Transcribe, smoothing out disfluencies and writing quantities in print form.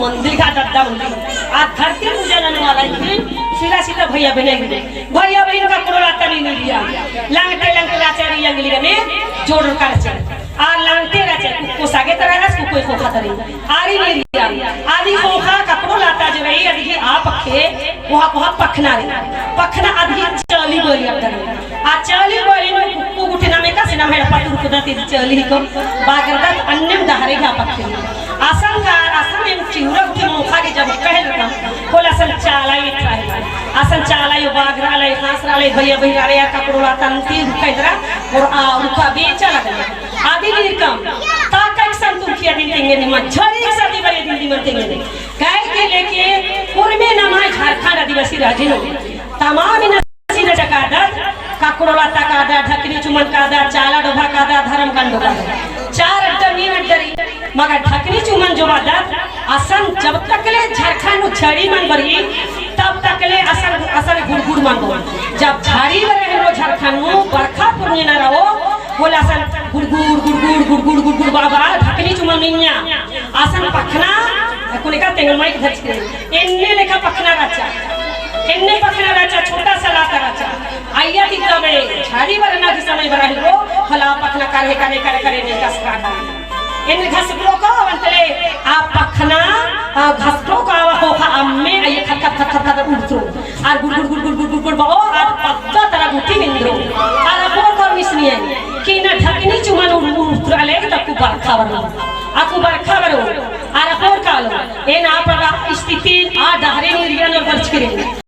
मंदिर का दद्दा मंदिर आज धरती पूजा करने वाला है सीधा सीधा भैया बहन का कोड़ा लाता नहीं लिया लांगटे लाचारी अंगली में जोड़ कर चल आ लांगटे राचे को सागे तरह रस को कोई खोखा तरी आरी नहीं लिया आदि खोखा कपड़ो लाता जो है आदि आप पखे वहां पखना आदि चली बोली अब आ चली बोली में कुकु गुठना में का सिना मेरा पटु कुदती चली को बागरदत अन्यम दहरे का पखे आसन में चिउरा उठे मुखा के जब कहल रहा बोला सन चालाई ट्राई आसन चालाई बागरा ले हासरा ले भैया रे कपड़ो लाता अंती रुकैदरा और आ उनका बेचा लगा आदि निकम ताकक संतुल किया दिन तेंगे निमन झड़ी सदी वाले दिन निमन तेंगे कह के लेके पूर्वे नमाय झारखंड आदिवासी राज्य लो तमाम नसीर जकादा काकुड़ोला तकादा ढकनी चुमन कादा चाला डोभा कादा धर्म कंडो कादा चार अड्डरी मगर ढकनी चुमन जो बादा असन जब तक ले झारखंड झड़ी मन बरी तब तक ले असन गुड़गुड़ मन बो जब झाड़ी बरे हो झारखंड बरखा पुण्य न रहो बोला सन गुड़गुड़ बाबा ढकनी चुमन मिन्या आसन पखना कोने का तेंगल माइक धच के इन्ने लेखा पखना राचा छोटा सा लाता राचा आइया दी तबे झाड़ी बरना के समय बरहिल रो हला पखना करे ने कस काटा इन घसको को अंतले आ पखना घसको का हो अम्मे आइए खत उड़तो और गुड़ बाओ आ पत्ता तरह गुटी निंद्रो और अपोर को मिसनी कि न ढकनी चुमन उड़तले तक बरखा बरो और अपोर कालो ए ना प्रगा स्थिति आ डहरे निर्यन बच करे